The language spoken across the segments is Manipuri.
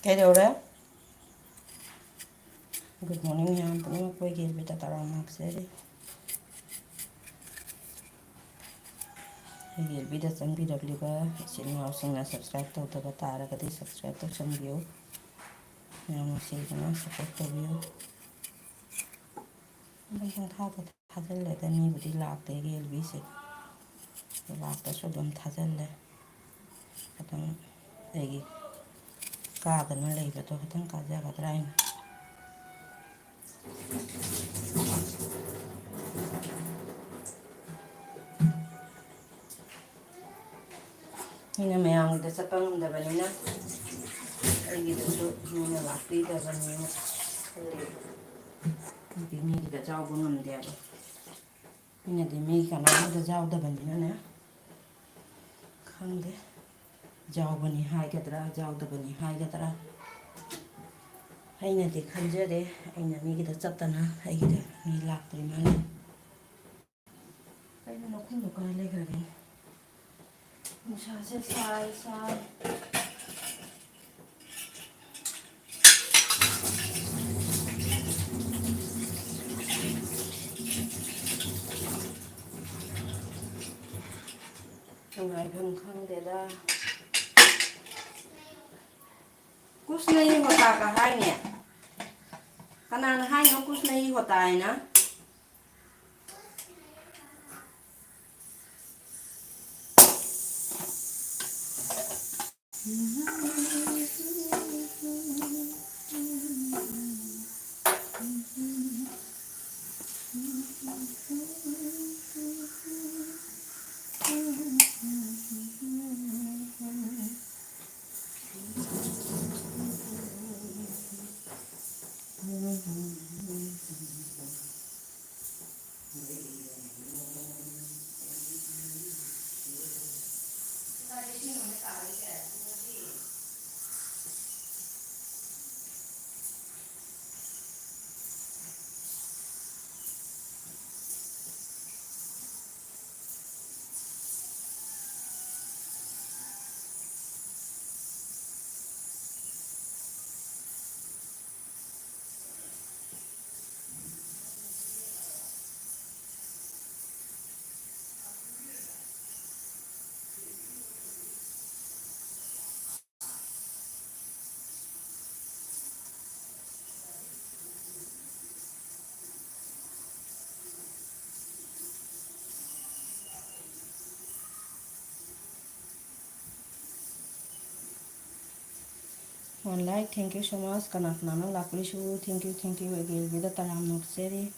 Kaideure? Good morning, ma'am. Puno ko gilbita tarang magseri. Gilbita Changbirakpa singaw singna subscribe to the tara kati subscribe to Changbiyo. Ma'am singna support to you. Bang thazal le tani budi lakte gilbise. Lakta so dum thazal le. Katang Eigi kaadana le bato katang kaja katrain. Ina mayang da sa pangunda banina. Eigi da so nina lakti da banina. Bimi da jaw bunum dia. Ina de mi kana da jaw da banina ne. Khangde jaw bani hai gadra jaw da bani hai gadra. Aina de khanjare aina mi da chatana aigi da mi laktri mali. Aina no khung ka le grave. Musa se sai. Ngai phang khang de da. Kus nahi hota ka hai ne. Kana hai no kus nahi hota hai na. One like, thank you so much. Kanak nana laklishu, thank you again. With the taram nok seri.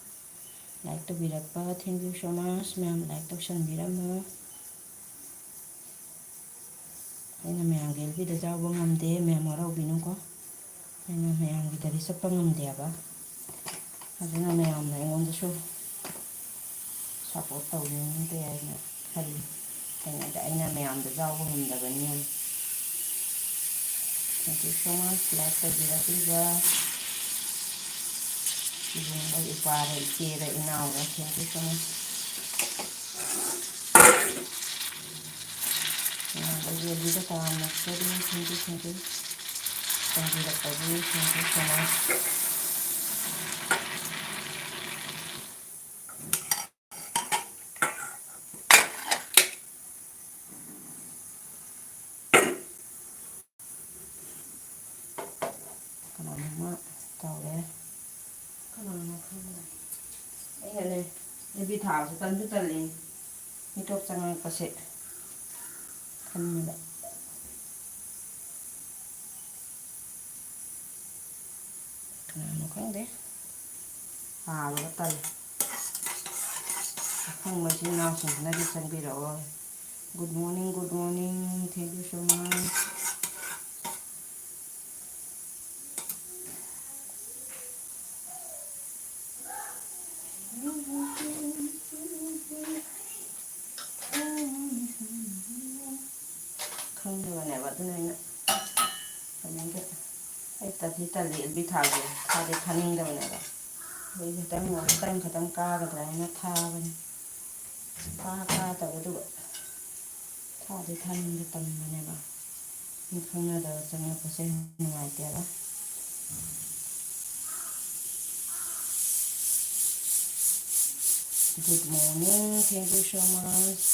Like to Birakpa, thank you so much. Ma'am like to Changbirakpa. Aina mayang gilbi da jaw bangam de ma'am ora ubinu ko. Aina mayang gidari sa pangam de ba. Aina mayang na ingon da so support tau ni de aina hari. Aina mayang da jaw bangam da baniyan. Thank you so much. Like to Birakpa. Ibang ay ipare ikira inaura. Thank you so much. Bagi video tahan maksudnya thank you. Changbirakpa thank you so much. Kanama tau le. Kanama khana. Ai le. Lebi thao se tan ju tan le. Ni tok changang pa se. Kanama. Kanama khang de. Lo tan. Khang ma chi na so na di Changbirakpa. Good morning. Thank you so much. Khang de ne ba tu ne. Kanang ke. Ai ta di ta le bi tha ge. Tha de thaning da ne ba. Bây giờ tao ngồi tao khát tao ca cái này nó tha bên ca tao cái tụi tha thì thanh cái tầm này bà ꯈꯪꯅꯗꯕ ꯆꯪꯉꯛꯄꯁꯦ ꯅꯨꯡꯉꯥꯏꯇꯦꯕ. Good morning, thank you so much.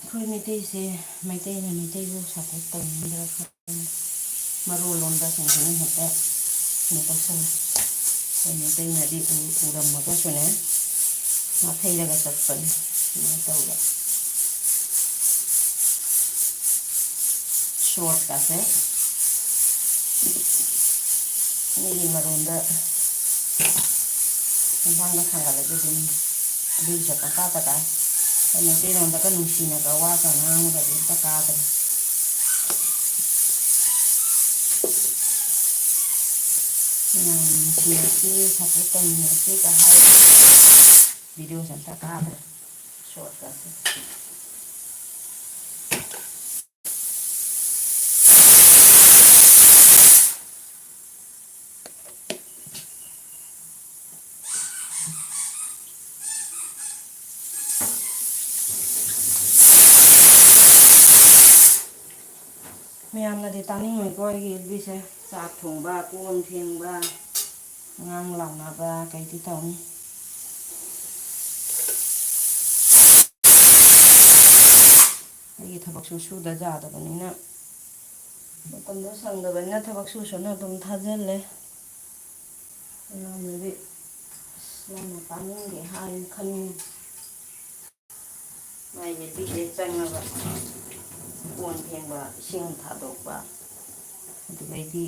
ꯑꯩꯈꯣꯏ ꯃꯩꯇꯩꯁꯦ ꯃꯩꯇꯩꯅ ꯃꯩꯇꯩꯕꯨ ꯁꯞꯄꯣꯔꯠ ꯇꯧꯅꯤꯡꯗ꯭ꯔꯥ ꯈꯪꯗꯦ. ꯃꯔꯣꯜ ꯂꯣꯝꯗꯁꯤꯡꯁꯤꯅ ꯍꯦꯛꯇ ꯀꯩꯅꯣ ꯇꯧꯁꯜꯂꯦ. ꯑꯩꯈꯣꯏ ꯃꯩꯇꯩꯅꯗꯤ ꯎꯔꯝꯃꯒꯁꯨꯅꯦ ꯅꯥꯊꯩꯔꯒ ꯆꯠꯄꯅꯤ. ꯑꯗꯨꯃꯥꯏꯅ ꯇꯧꯕ ꯁꯣꯔꯠꯀꯥꯁꯦ ꯃꯤꯒꯤ ꯃꯔꯣꯟꯗ ꯃꯄꯥꯡꯒ ꯊꯥꯡꯒꯠꯂꯒ ꯑꯗꯨꯝ ꯑꯗꯨꯒꯤꯁꯨ ꯄꯪꯀꯥꯗ ꯀꯥꯏ. ꯃꯩꯇꯩꯔꯣꯟꯗꯒ ꯅꯨꯡꯁꯤꯅꯒ ꯋꯥꯒ ꯉꯥꯡꯕꯒꯗꯤ ꯑꯝꯇ ꯀꯥꯗ꯭ꯔꯦ. ꯅꯨꯡꯁꯤꯅꯁꯤ ꯁꯞꯄꯣꯔꯠ ꯇꯧꯃꯤꯟꯅꯁꯤꯒ ꯍꯥꯏꯔꯒ ꯚꯤꯗꯤꯑꯣꯁꯦ ꯑꯝꯇ ꯀꯥꯗ꯭ꯔꯦ ꯁꯣꯔꯠꯀꯥꯁꯦ. ꯃꯌꯥꯝꯅꯗꯤ ꯇꯥꯅꯤꯡꯉꯣꯏꯀꯣ ꯑꯩꯒꯤ ꯑꯦꯜꯕꯤꯁꯦ. ꯆꯥꯛ ꯊꯣꯡꯕ, ꯀꯣꯟ ꯐꯦꯡꯕ, ꯑꯉꯥꯡ ꯂꯥꯎꯅꯕ ꯀꯩꯗꯤ ꯇꯧꯅꯤ. ꯑꯩꯒꯤ ꯊꯕꯛꯁꯨ ꯁꯨꯗ ꯌꯥꯗꯕꯅꯤꯅ ꯃꯇꯝꯗꯣ ꯁꯪꯗꯕꯅꯤꯅ ꯊꯕꯛ ꯁꯨꯁꯨꯅ ꯑꯗꯨꯝ ꯊꯥꯖꯤꯜꯂꯦ. ꯃꯌꯥꯝꯅꯗꯤ ꯌꯥꯝꯅ ꯇꯥꯅꯤꯡꯗꯦ ꯍꯥꯏ ꯈꯟꯅꯤ. ꯃꯥꯏ ꯑꯦꯜꯕꯤꯁꯦ ꯆꯪꯉꯒ ꯀꯣꯟ ꯐꯦꯡꯕ, ꯏꯁꯤꯡ ꯊꯥꯗꯣꯛꯄ, ꯑꯗꯨꯗꯩꯗꯤ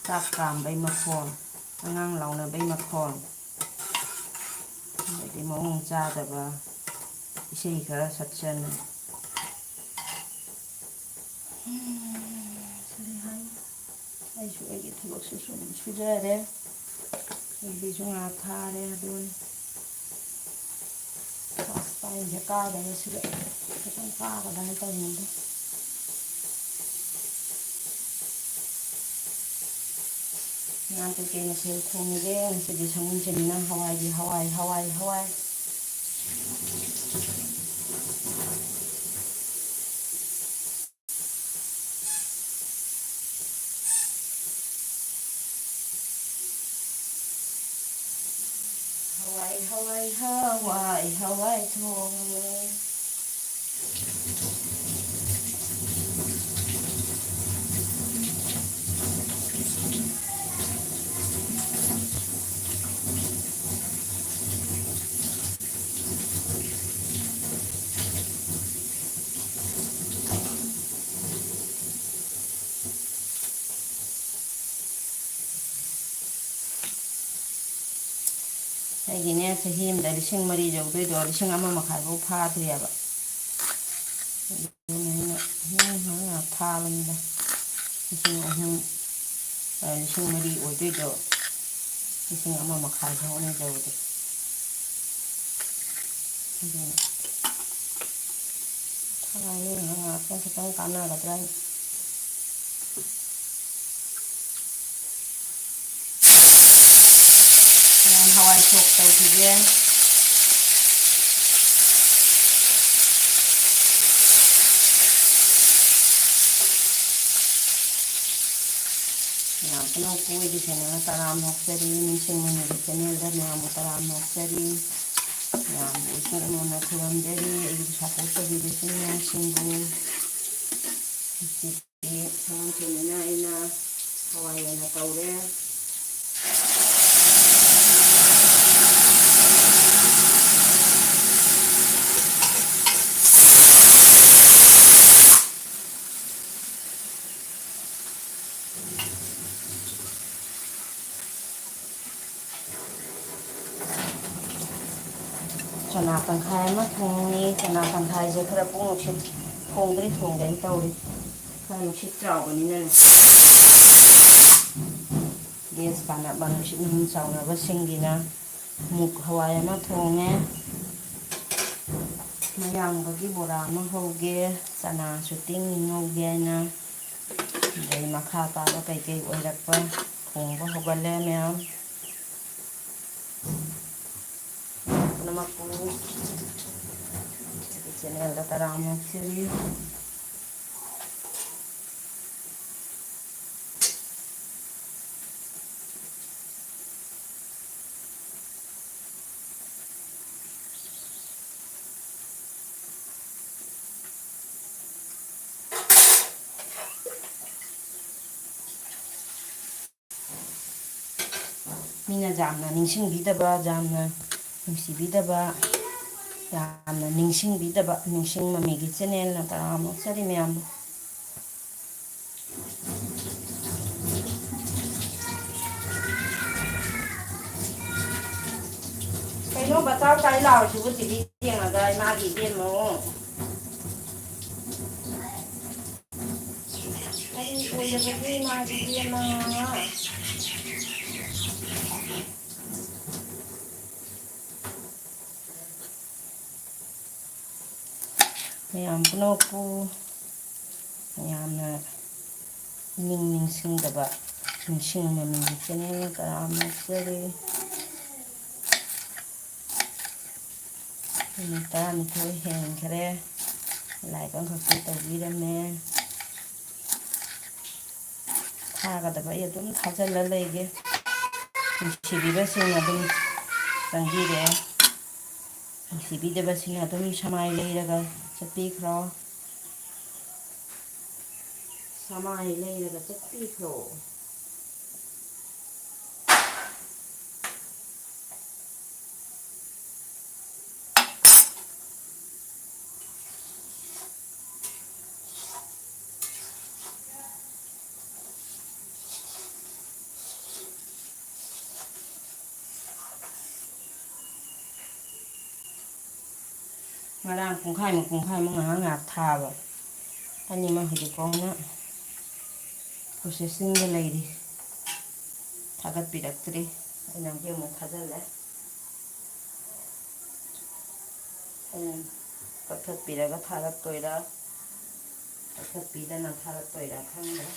ꯆꯥꯛ ꯀꯥꯝꯕꯩ ꯃꯈꯣꯟ, ꯑꯉꯥꯡ ꯂꯥꯎꯅꯕꯩ ꯃꯈꯣꯟ, ꯑꯗꯩꯗꯤ ꯃꯑꯣꯡ ꯆꯥꯗꯕ ꯏꯁꯩ ꯈꯔ ꯁꯛꯆꯟ. ꯑꯩꯁꯨ ꯑꯩꯒꯤ ꯊꯕꯛꯁꯨ ꯁꯨꯝ ꯁꯨꯖꯔꯦ. ꯑꯦꯜꯕꯤꯁꯨ ꯉꯥꯏꯍꯥꯛ ꯊꯥꯔꯦ. ꯑꯗꯨꯅꯤ ꯇꯥꯏꯝꯁꯦ ꯀꯥꯗꯕ ꯁꯤꯗ ꯈꯤꯇꯪ ꯀꯥꯒꯗ꯭ꯔꯥ ꯇꯧꯅꯤꯡꯗꯦ. ꯉꯥ ꯀꯩꯀꯩ ꯃꯊꯦꯜ ꯊꯣꯡꯉꯤꯒꯦ? ꯉꯁꯤꯗꯤ ꯁꯒꯣꯜꯁꯦꯟꯅꯤꯅ ꯍꯋꯥꯏꯒꯤ ꯍꯋꯥꯏ ꯍꯋꯥꯏ ꯍꯋꯥꯏ. Hawai, Hawai, Hawai, Hawai thongwe. ꯑꯩꯒꯤꯅꯦ ꯆꯍꯤ ꯑꯃꯗ 4,000 ꯌꯧꯗꯣꯏꯗꯣ 1,500 ꯐꯥꯗ꯭ꯔꯤꯑꯕ. ꯑꯗꯨꯅ ꯑꯩꯅ ꯉꯥꯏꯍꯥꯛ ꯊꯥꯕꯅꯤꯗ. 3,000 4,000 ꯑꯣꯏꯗꯣꯏꯗꯣ 1,500 ꯐꯥꯎꯅ ꯌꯧꯗꯦ. ꯑꯗꯨꯅ ꯊꯥꯏꯅ ꯉꯥꯏꯍꯥꯛꯇꯪ ꯈꯤꯇꯪ ꯀꯥꯟꯅꯒꯗ꯭ꯔꯥ. Hawai sok taukhige. Meyamna koydi channel taram noksari, Ningsing Mami channel da meyam taram noksari. Meyam isna nona thuram jari, Eigi support tawbidesi Ningsingbu. Sidi sangchena ina Hawai na taure. ꯆꯅꯥ ꯇꯪꯈꯥꯏ ꯑꯃ ꯊꯣꯡꯉꯤ ꯆꯅꯥ ꯇꯪꯈꯥꯏꯁꯦ ꯈꯔ ꯄꯨꯡ ꯅꯨꯡꯁꯤꯠ ꯊꯣꯡꯒꯅꯤ ꯇꯧꯔꯤ ꯈꯔ ꯅꯨꯡꯁꯤꯠ ꯆꯥꯎꯕꯅꯤꯅꯅꯦ ꯒꯦꯁ ꯀꯥꯟꯅꯕ ꯅꯨꯡꯁꯤꯠ ꯅꯨꯡ ꯆꯥꯎꯅꯕꯁꯤꯡꯒꯤꯅ ꯃꯨꯛ ꯍꯋꯥꯏ ꯑꯃ ꯊꯣꯡꯉꯦ ꯃꯌꯥꯡꯕꯒꯤ ꯕꯣꯔꯥ ꯑꯃ ꯍꯧꯒꯦ ꯆꯅꯥꯁꯨ ꯇꯤꯡꯉꯤ ꯉꯧꯒꯦ ꯍꯥꯏꯅ ꯑꯗꯩ ꯃꯈꯥ ꯇꯥꯕ ꯀꯩꯀꯩ ꯑꯣꯏꯔꯛꯄ ꯊꯣꯡꯕ ꯍꯧꯒꯠꯂꯦ ꯃꯌꯥꯝ ꯄꯨꯝꯅꯃꯛꯄꯨ ꯆꯦꯅꯦꯜꯗ ꯇꯔꯥꯝꯅ ꯑꯣꯛꯆꯔꯤ ꯃꯤꯅ ꯌꯥꯝꯅ ꯅꯤꯡꯁꯤꯡꯕꯤꯗꯕ ꯌꯥꯝꯅ ꯅꯨꯡꯁꯤꯕꯤꯗꯕ ꯌꯥꯝꯅ ꯅꯤꯡꯁꯤꯡꯕꯤꯗꯕ ꯅꯤꯡꯁꯤꯡ ꯃꯃꯤꯒꯤ ꯆꯦꯅꯦꯜꯅ ꯇꯔꯥꯝꯅ ꯑꯣꯛꯆꯔꯤ ꯃꯌꯥꯝꯕꯨ ꯀꯩꯅꯣ ꯕꯆꯥꯎ ꯇꯥꯏ ꯂꯥꯎꯔꯤꯁꯤꯕꯨ ꯇꯤꯚꯤ ꯌꯦꯡꯉꯒ ꯏꯃꯥꯒꯤ ꯏꯕꯦꯝꯃꯣ ꯀꯔꯤ ꯑꯣꯏꯔꯕꯒꯦ ꯏꯃꯥꯒꯤ ꯏꯕꯦꯝꯃ ꯃꯌꯥꯝ ꯄꯨꯝꯅꯃꯛꯄꯨ ꯌꯥꯝꯅ ꯅꯤꯡꯁꯤꯡꯗꯕ ꯅꯤꯡꯁꯤꯡ ꯃꯃꯤꯒꯤ ꯆꯦꯅꯦꯜꯅ ꯇꯔꯥꯝꯅ ꯑꯣꯛꯆꯔꯤ ꯃꯤꯅꯤꯠ 12 ꯍꯦꯟꯈ꯭ꯔꯦ ꯂꯥꯏꯛ ꯑꯃꯈꯛꯇꯤ ꯇꯧꯕꯤꯔꯝꯃꯦ ꯊꯥꯒꯗꯕ ꯑꯩ ꯑꯗꯨꯝ ꯊꯥꯖꯤꯜꯂ ꯂꯩꯒꯦ ꯅꯨꯡꯁꯤꯕꯤꯕꯁꯤꯡꯅ ꯑꯗꯨꯝ ꯆꯪꯕꯤꯔꯛꯑꯦ ꯅꯨꯡꯁꯤꯕꯤꯗꯕꯁꯤꯡꯅ ꯑꯗꯨꯝ ꯁꯃꯥꯏ ꯂꯩꯔꯒ ꯆꯠꯄꯤꯈ꯭ꯔꯣ ꯁꯃꯥꯏ ꯂꯩꯔꯒ ꯆꯠꯄꯤꯈ꯭ꯔꯣ ꯉꯔꯥꯡ ꯄꯨꯡꯈꯥꯏꯃꯨꯛ ꯉꯥꯏꯍꯥꯛ ꯊꯥꯕ ꯑꯅꯤꯃꯛ ꯍꯧꯖꯤꯛꯐꯥꯎꯅ ꯄ꯭ꯔꯣꯁꯦꯁꯤꯡꯗ ꯂꯩꯔꯤ ꯊꯥꯒꯠꯄꯤꯔꯛꯇ꯭ꯔꯤ ꯑꯩꯅ ꯑꯃꯨꯛ ꯊꯥꯖꯤꯜꯂꯦ ꯑꯩꯅ ꯀꯛꯊꯠꯄꯤꯔꯒ ꯊꯥꯔꯛꯇꯣꯏꯔꯥ ꯀꯛꯊꯠꯄꯤꯗꯅ ꯊꯥꯔꯛꯇꯣꯏꯔꯥ ꯈꯪꯗ꯭ꯔꯦ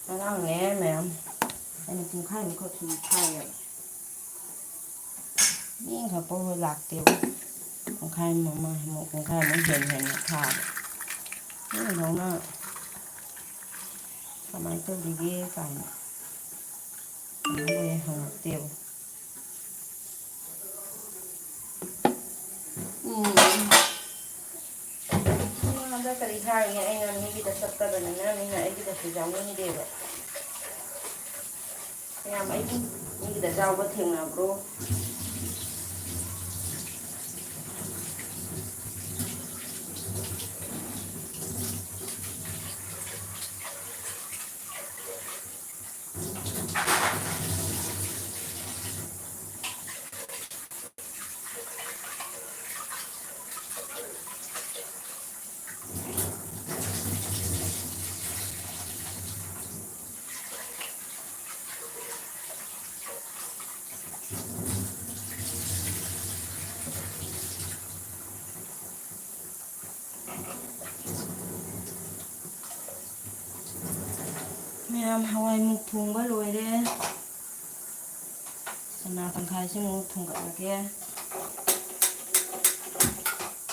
ꯉꯔꯥꯡꯅꯦ ꯃꯌꯥꯝ ꯑꯩꯅ ꯄꯨꯡꯈꯥꯏꯃꯨꯛꯈꯛ ꯁꯨꯝ ꯊꯥꯏꯌꯦꯕ ꯃꯤ ꯑꯃꯈꯛ ꯂꯥꯛꯇꯦꯕ ꯄꯨꯡꯈꯥꯏꯃꯨꯛ ꯍꯦꯟꯅ ꯊꯥꯕ ꯃꯤꯅ ꯀꯃꯥꯏꯅ ꯇꯧꯔꯤꯒꯦ ꯀꯥꯏꯅ ꯍꯪꯉꯛꯇꯦꯕ ꯑꯩꯉꯣꯟꯗ ꯀꯔꯤ ꯍꯥꯏꯔꯤꯉꯦ ꯑꯩꯅ ꯃꯤꯒꯤꯗ ꯆꯠꯇꯕꯅꯤꯅ ꯃꯤꯅ ꯑꯩꯒꯤꯗꯁꯨ ꯌꯥꯎꯅꯤꯡꯗꯦꯕ ꯃꯌꯥꯝ ꯑꯩꯒꯤ ꯃꯤꯒꯤꯗ ꯌꯥꯎꯕ ꯊꯦꯡꯅꯕ꯭ꯔꯣ ꯃꯌꯥꯝ ꯍꯋꯥꯏꯃꯨꯛ ꯊꯣꯡꯕ ꯂꯣꯏꯔꯦ ꯆꯅꯥ ꯇꯪꯈꯥꯏꯁꯤꯃꯨꯛ ꯊꯣꯡꯒꯠꯂꯒꯦ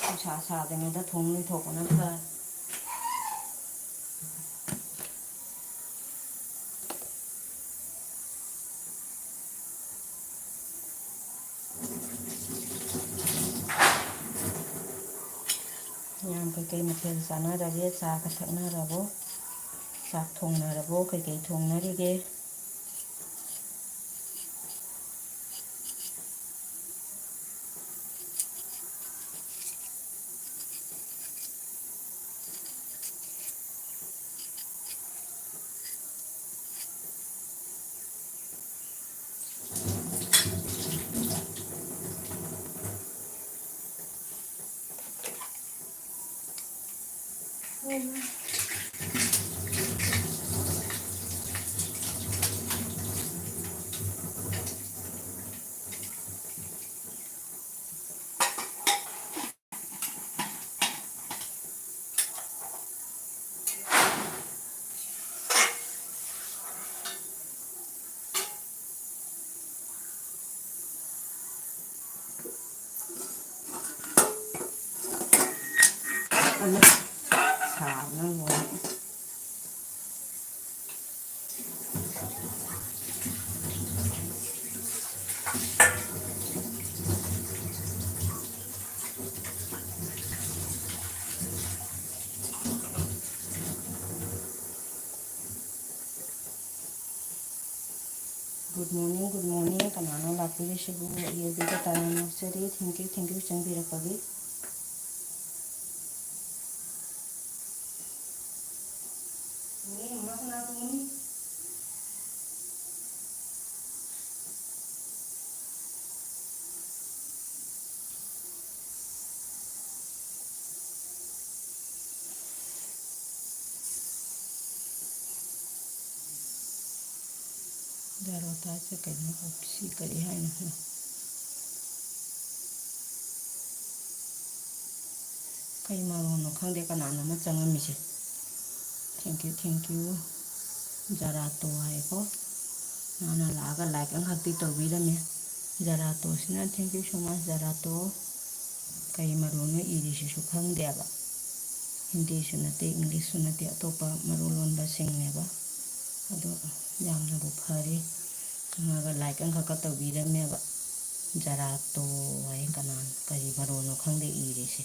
ꯅꯨꯡꯁꯥ ꯁꯥꯗ꯭ꯔꯤꯉꯩꯗ ꯊꯣꯡ ꯂꯣꯏꯊꯣꯛꯄꯅ ꯐꯔꯦ ꯃꯌꯥꯝ ꯀꯩꯀꯩ ꯃꯊꯦꯜ ꯆꯥꯅꯔꯒꯦ ꯆꯥꯒ ꯊꯛꯅꯔꯕꯣ ꯆꯥꯛ ꯊꯣꯡꯅꯔꯕꯣ ꯀꯩꯀꯩ ꯊꯣꯡꯅꯔꯤꯒꯦ Good morning, kanano lakpili shibu yedi ka tayo seri. Thank you, Changbirakpa. Darota sa kanya opsi kalihay na. Kay marono khangde kanano machangamisi. Thank you. Jarato hai ko. Nana laga like ang hati to birame. Jarato sina thank you so much Jarato. Kay marono irishi su khangde ba. Hindi sunate English sunate atopa marulon ba singne ba. Ado yamna bu phari. Naga like ang kakato birame ba. Jarato hai kanan kay marono khangde irishi.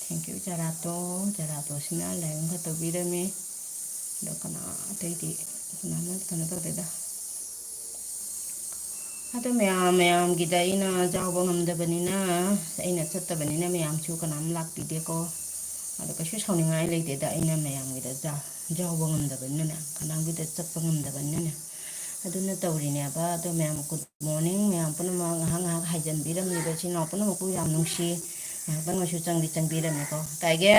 Thank you Jarato sina like ang kakato birame. Do kana taiti nama kana to deda. Ado mayam gida ina jawba ngamdabanina aina chattabanina mayam chu kanam lakpide ko. Ado kasu sauningai leite da ina mayam gida jawba ngamdabanina kanam gida chappa ngamdabanina. Aduna tawrine ba ado mayam good morning mayam puna ngahang haijanbiram ni ba chino puna maku yam nungsi. Bang masu changbiram ni ko. Kaige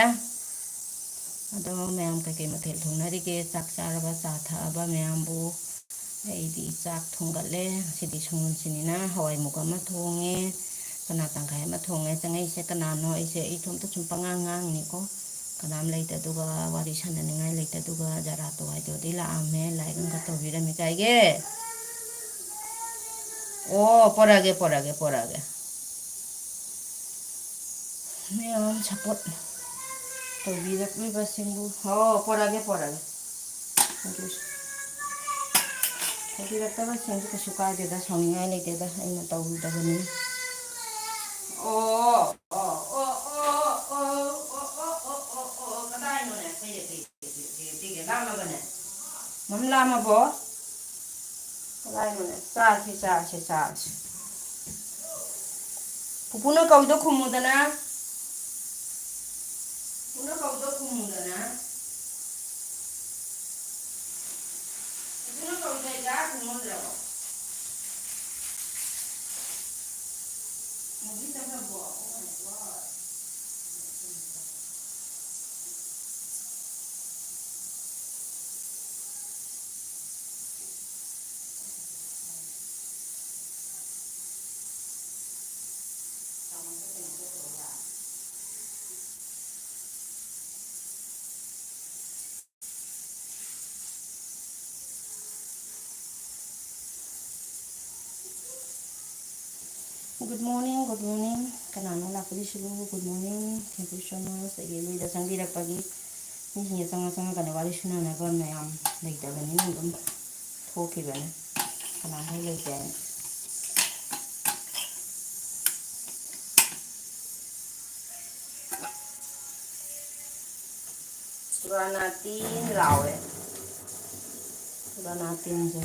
ado mayam kay mathel thongnari ke chak charaba cha thaba mayam bu Eigi chak thonggatle sidi sungun sinina hawai muka ma thonge kana tangkai ma thonge changai se kanano ise I thom to chumpangang ni ko kanam leite duga wari sananingai leite duga Jarato ai to dila ame lai kan ka to birame kaige porage mayam support to birak mi basimbu porage Changbirakpa senju kesuka deda songai le deda ina tahu dah ni. Kadai no ne tiga lama bane. Mam lama bo. Kadai no ne sa. Pupuna kau do kumudana. Good morning. Kanano lakpili shibu good morning. Thank you so much. Eigi da Changbirakpa gi. Ni changa kana wari suna na ba mayam leite bani ni dum thoki bani. Kana hai leite. Suranatin lawe. Suranatin je.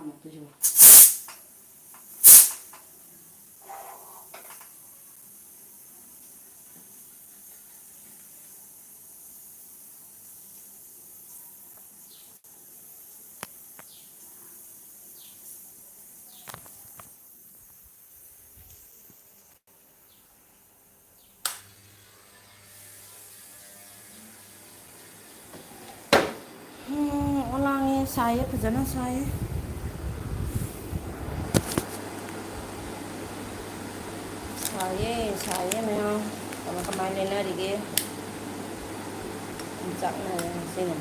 ꯑꯃꯨꯛꯇꯨꯁꯨ ꯑꯣꯂꯥꯡꯉꯦ ꯁꯥꯏꯌꯦ ꯐꯖꯅ ꯁꯥꯏꯌꯦ ꯁꯥꯏꯌꯦ ꯃꯌꯥꯝ ꯀꯃꯥꯏꯅ ꯂꯩꯅꯔꯤꯒꯦ ꯆꯥꯛꯅꯔꯦ ꯉꯁꯤꯅ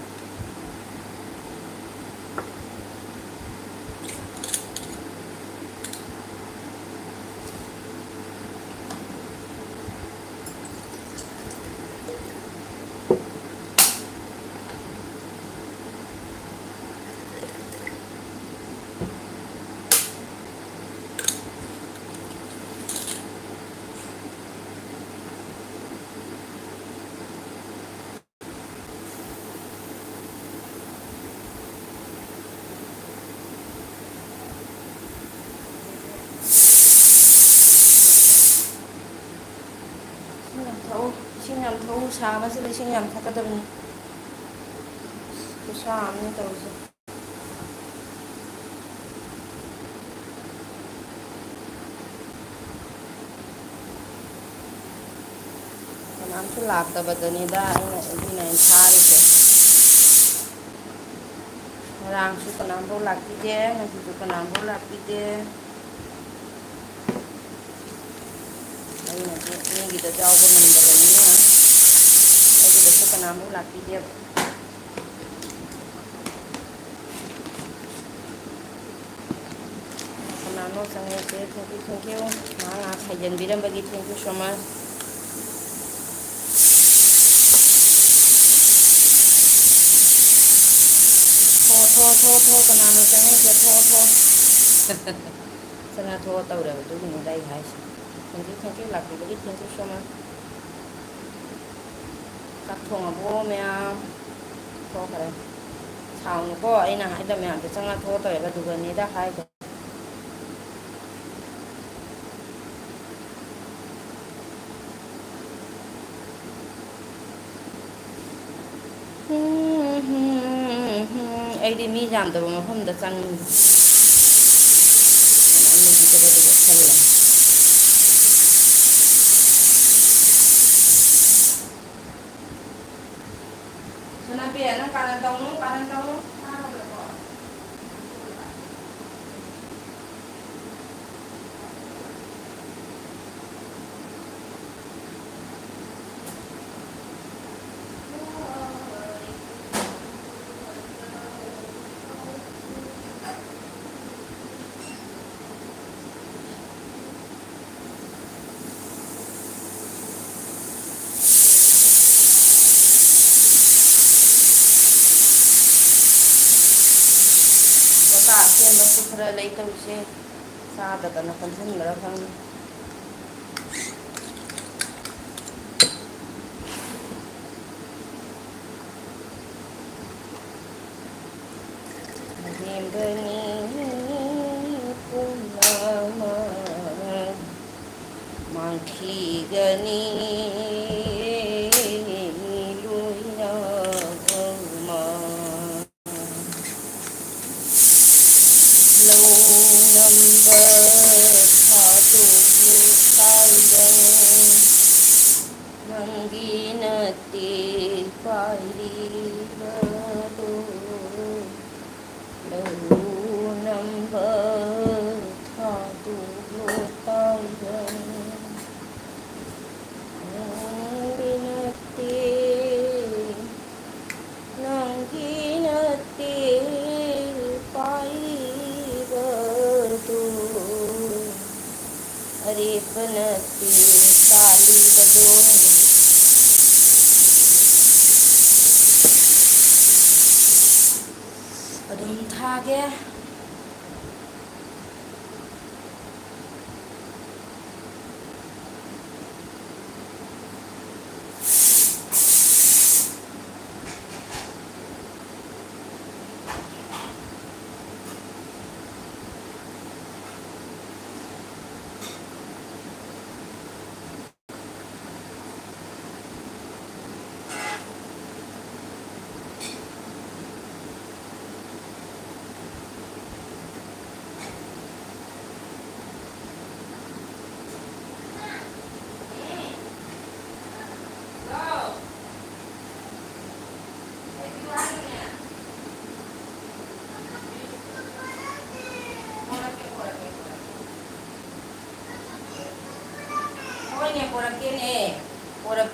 이싱 ꯌꯥꯝ ꯊꯛꯎ ꯁꯥꯕꯁꯤꯗ 이싱 ꯌꯥꯝ ꯊꯛꯀꯗꯕꯅꯤ ꯈꯨꯁꯥ ꯑꯃꯅꯤ ꯇꯧꯔꯤꯁꯦ ꯀꯅꯥꯝꯁꯨ ꯂꯥꯛꯇꯕꯗꯅꯤꯗ ꯑꯩꯅ ꯊꯥꯔꯤꯁꯦ ꯉꯔꯥꯡꯁꯨ ꯀꯅꯥꯝꯐꯥꯎ ꯂꯥꯛꯄꯤꯗꯦ ꯉꯁꯤꯁꯨ ꯀꯅꯥꯝꯐꯥꯎ ꯂꯥꯛꯄꯤꯗꯦ ꯑꯩꯅꯗꯤ ꯃꯤꯒꯤꯗ ꯌꯥꯎꯕ ꯉꯝꯗꯕꯅꯤꯅ ꯑꯩꯒꯤꯗꯁꯨ ꯀꯅꯥꯝꯐꯥꯎ ꯂꯥꯛꯄꯤꯗꯦꯕ ꯀꯅꯥꯅꯣ ꯆꯪꯉꯛꯏꯁꯦ ꯊꯦꯡꯀ꯭ꯌꯨ ꯉꯥꯏꯍꯥꯛ ꯍꯩꯖꯤꯟꯕꯤꯔꯝꯕꯒꯤ ꯊꯦꯡꯀ꯭ꯌꯨ ꯁꯣ ꯃꯆ ꯊꯣꯛꯑꯣ ꯀꯅꯥꯅꯣ ꯆꯪꯉꯛꯏꯁꯦ ꯊꯣꯛꯑꯣ ꯆꯪꯉ ꯊꯣꯛꯑ ꯇꯧꯔꯦꯕ ꯑꯗꯨꯒꯤꯅꯤꯗ ꯑꯩ ꯍꯥꯏꯁꯦ ꯊꯦꯡꯀ꯭ꯌꯨ ꯂꯥꯛꯄꯤꯕꯒꯤ ꯊꯦꯡꯀ꯭ꯌꯨ ꯁꯣ ꯃꯆ ꯆꯥꯛ ꯊꯣꯡꯉꯕꯣ ꯃꯌꯥꯝ ꯊꯣꯛꯈ꯭ꯔꯦ ꯁꯥꯎꯅꯨꯀꯣ ꯑꯩꯅ ꯍꯥꯏꯗꯕ ꯃꯌꯥꯝꯗꯣ ꯆꯪꯉ ꯊꯣꯛꯑ ꯇꯧꯋꯦꯕ ꯑꯗꯨꯒꯅꯤꯗ ꯍꯥꯏꯗꯣ ꯑꯩꯗꯤ ꯃꯤ ꯌꯥꯝꯗꯕ ꯃꯐꯝꯗ ꯆꯪꯅꯤꯡꯉꯤ ꯈꯜꯂꯦ ꯁꯅꯥꯄꯤ ꯅꯪ ꯀꯥꯔꯟ ꯇꯧꯅꯨ ꯕꯣꯇꯥ ꯑꯁꯦꯡꯕꯁꯨ ꯈꯔ ꯂꯩ ꯇꯧꯔꯤꯁꯦ ꯆꯥꯗꯗꯅ ꯀꯟꯁꯤꯟꯈ꯭ꯔ ꯈꯪꯗꯦ ꯂꯦꯝꯒꯅꯤ ꯄꯨꯝꯅꯃꯛ ꯃꯥꯡꯈꯤꯒꯅꯤ ꯂꯣꯏꯅꯃꯛ ꯂꯧ ꯅꯝꯕ ꯊꯥꯗꯣꯛꯂꯨ ꯀꯥꯏꯗꯅꯣ ꯅꯪꯒꯤ ꯅꯠꯇꯦ ꯄꯥꯏꯔꯤꯕꯗꯣ ꯂꯧ ꯅꯝꯕ ꯊꯥꯗꯣꯛꯂꯨ ꯀꯥꯏꯗꯅꯣ ꯅꯪꯒꯤ ꯅꯠꯇꯦ पाइबदो अरेपनते तालीबदो अदुम थागे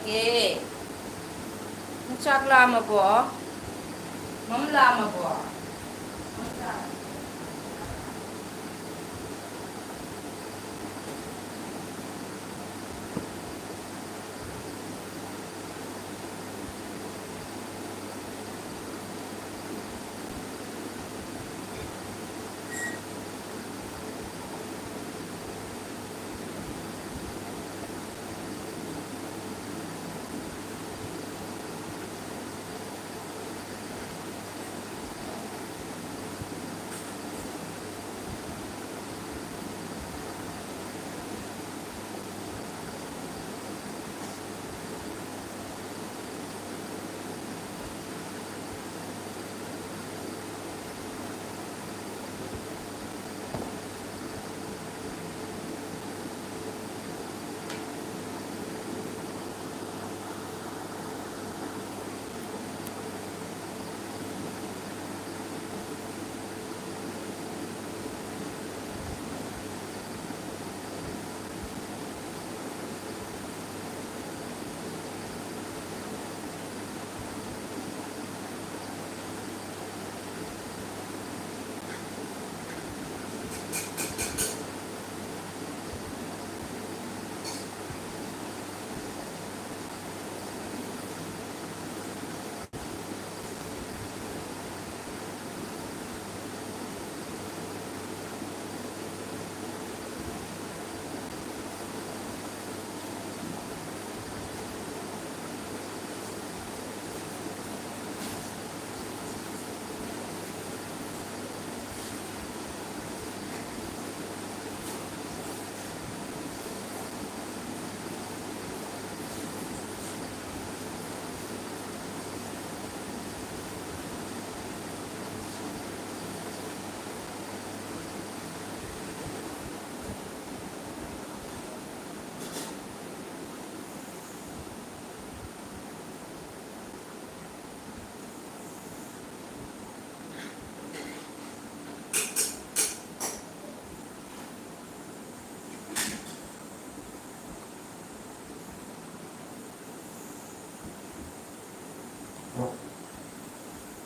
ꯊꯣꯡꯉꯒꯦ ꯆꯥꯛ ꯂꯥꯝꯃꯕꯣ ꯃꯝ ꯂꯥꯝꯃꯕꯣ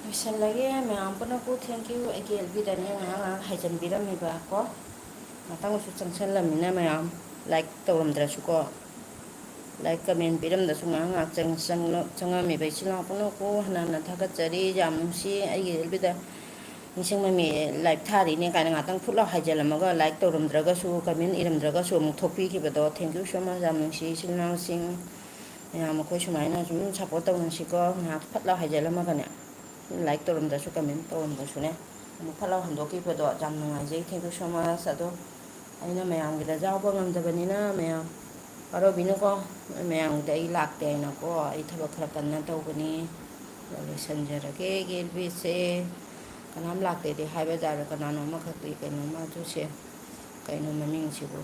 ꯂꯣꯏꯁꯤꯜꯂꯒꯦ ꯃꯌꯥꯝ ꯄꯨꯟꯅꯀꯨ ꯊꯦꯡꯀ꯭ꯌꯨ ꯑꯩꯒꯤ ꯑꯦꯜꯕꯤꯗꯅꯦ ꯉꯥꯏꯍꯥꯛ ꯍꯥꯏꯖꯤꯟꯕꯤꯔꯝꯃꯤꯕ ꯀꯣ ꯉꯥꯛꯇꯪꯁꯨ ꯆꯪꯁꯜꯂꯝꯃꯤꯅ ꯃꯌꯥꯝ ꯂꯥꯏꯛ ꯇꯧꯔꯝꯗ꯭ꯔꯁꯨꯀꯣ ꯂꯥꯏꯛ ꯀꯃꯦꯟ ꯄꯤꯔꯝꯗꯁꯨ ꯉꯥꯏꯍꯥꯛ ꯆꯪꯉꯝꯃꯤꯕ ꯏꯆꯤꯜ ꯏꯅꯥꯎ ꯄꯨꯟꯅꯀꯨ ꯍꯟꯅ ꯊꯥꯒꯠꯆꯔꯤ ꯌꯥꯝ ꯅꯨꯡꯁꯤ ꯑꯩꯒꯤ ꯑꯦꯜꯕꯤꯗ ꯅꯤꯡꯁꯤꯡ ꯃꯃꯤ ꯂꯥꯏꯛ ꯊꯥꯔꯤꯅꯦ ꯀꯥꯏꯅ ꯉꯥꯛꯇꯪ ꯐꯨꯠꯂꯥꯎ ꯍꯥꯏꯖꯤꯜꯂꯝꯃꯒ ꯂꯥꯏꯛ ꯇꯧꯔꯝꯗ꯭ꯔꯒꯁꯨ ꯀꯃꯦꯟ ꯏꯔꯝꯗ꯭ꯔꯒꯁꯨ ꯑꯃꯨꯛ ꯊꯣꯛꯄꯤꯈꯤꯕꯗꯣ ꯊꯦꯡꯀ꯭ꯌꯨ ꯁꯣ ꯃꯆ ꯌꯥꯝ ꯅꯨꯡꯁꯤ ꯏꯆꯤꯜ ꯏꯅꯥꯎꯁꯤꯡ ꯃꯌꯥꯝ ꯑꯩꯈꯣꯏ ꯁꯨꯃꯥꯏꯅ ꯁꯨꯝ ꯁꯞꯄꯣꯔꯠ ꯇꯧꯅꯁꯤꯀꯣ ꯉꯥꯏꯍꯥꯛ ꯐꯠꯂꯥꯎ ꯍꯥꯏꯖꯤꯜꯂꯝꯃꯒꯅꯦ ꯂꯥꯏꯛ ꯇꯧꯔꯝꯗ꯭ꯔꯁꯨ ꯀꯃꯦꯟ ꯇꯧꯔꯝꯗ꯭ꯔꯁꯨꯅꯦ ꯑꯃꯨꯛ ꯐꯠ ꯂꯥꯎ ꯍꯟꯗꯣꯛꯈꯤꯕꯗꯣ ꯌꯥꯝ ꯅꯨꯡꯉꯥꯏꯖꯩ ꯊꯦꯡꯀ꯭ꯌꯨ ꯁꯣ ꯃꯆ ꯑꯗꯣ ꯑꯩꯅ ꯃꯌꯥꯝꯒꯤꯗ ꯌꯥꯎꯕ ꯉꯝꯗꯕꯅꯤꯅ ꯃꯌꯥꯝ ꯋꯥꯔꯧꯕꯤꯅꯨꯀꯣ ꯃꯌꯥꯝꯒꯤꯗ ꯑꯩ ꯂꯥꯛꯇꯦ ꯍꯥꯏꯅꯀꯣ ꯑꯩ ꯊꯕꯛ ꯈꯔ ꯀꯟꯅ ꯇꯧꯕꯅꯤ ꯂꯣꯏꯁꯤꯟꯖꯔꯒꯦ ꯑꯩꯒꯤ ꯑꯦꯜꯕꯤꯁꯦ ꯀꯅꯥꯝ ꯂꯥꯛꯇꯦꯗꯤ ꯍꯥꯏꯕ ꯇꯥꯔꯦ ꯀꯅꯥꯅꯣ ꯑꯃꯈꯛꯇꯤ ꯀꯩꯅꯣꯝꯃ ꯑꯗꯨꯁꯦ ꯀꯩꯅꯣ ꯃꯃꯤꯡꯁꯤꯕꯨ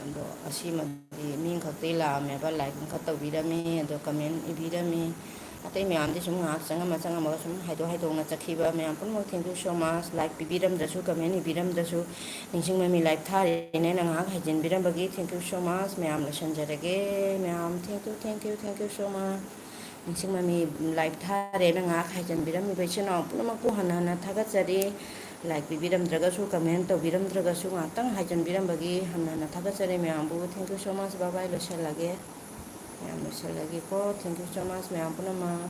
ꯑꯗꯣ ꯑꯁꯤꯃꯗꯤ ꯃꯤ ꯈꯛꯇꯤ ꯂꯥꯛꯑꯝꯃꯦꯕ ꯂꯥꯏꯛ ꯑꯃꯈꯛ ꯇꯧꯕꯤꯔꯝꯃꯤ ꯑꯗꯣ ꯀꯃꯦꯟ ꯏꯕꯤꯔꯝꯃꯤ ꯑꯇꯩ ꯃꯌꯥꯝꯗꯤ ꯁꯨꯝ ꯉꯥꯏꯍꯥꯛ ꯆꯪꯉꯝꯃꯒ ꯁꯨꯝ ꯍꯥꯏꯗꯣꯛꯅ ꯆꯠꯈꯤꯕ ꯃꯌꯥꯝ ꯄꯨꯝꯅꯃꯛ ꯊꯦꯡꯀ꯭ꯌꯨ ꯁꯣ ꯃꯆ ꯂꯥꯏꯛ ꯄꯤꯕꯤꯔꯝꯗ꯭ꯔꯁꯨ ꯀꯃꯦꯟ ꯏꯕꯤꯔꯝꯗ꯭ꯔꯁꯨ ꯅꯤꯡꯁꯤꯡ ꯃꯃꯤ ꯂꯥꯏꯛ ꯊꯥꯔꯤꯅꯦꯅ ꯉꯥꯏꯍꯥꯛ ꯍꯩꯖꯤꯟꯕꯤꯔꯝꯕꯒꯤ ꯊꯦꯡꯀ꯭ꯌꯨ ꯁꯣ ꯃꯆ ꯃꯌꯥꯝ ꯂꯣꯏꯁꯤꯟꯖꯔꯒꯦ ꯃꯌꯥꯝ ꯊꯦꯡꯀ꯭ꯌꯨ ꯁꯣ ꯃꯆ ꯅꯤꯡꯁꯤꯡ ꯃꯃꯤ ꯂꯥꯏꯛ ꯊꯥꯔꯦꯅ ꯉꯥꯏꯍꯥꯛ ꯍꯥꯏꯖꯤꯟꯕꯤꯔꯝꯃꯤꯕ ꯏꯆꯤꯜ ꯏꯅꯥꯎ ꯄꯨꯝꯅꯃꯛꯄꯨ ꯍꯟꯅ ꯊꯥꯒꯠꯆꯔꯤ ꯂꯥꯏꯛ ꯄꯤꯕꯤꯔꯝꯗ꯭ꯔꯒꯁꯨ ꯀꯃꯦꯟ ꯇꯧꯕꯤꯔꯝꯗ꯭ꯔꯒꯁꯨ ꯉꯥꯏꯍꯥꯛꯇꯪ ꯍꯥꯏꯖꯤꯟꯕꯤꯔꯝꯕꯒꯤ ꯍꯟꯅ ꯊꯥꯒꯠꯆꯔꯤ ꯃꯌꯥꯝꯕꯨ ꯊꯦꯡꯀ꯭ꯌꯨ ꯁꯣ ꯃꯆ ꯕꯥꯏ ꯕꯥꯏ ꯂꯣꯏꯁꯤꯜꯂꯒꯦ ꯃꯌꯥꯝ ꯂꯣꯏꯁꯤꯜꯂꯒꯦꯀꯣ ꯊꯦꯡꯀ꯭ꯌꯨ ꯁꯣ ꯃꯆ ꯃꯌꯥꯝ ꯄꯨꯝꯅꯃꯛ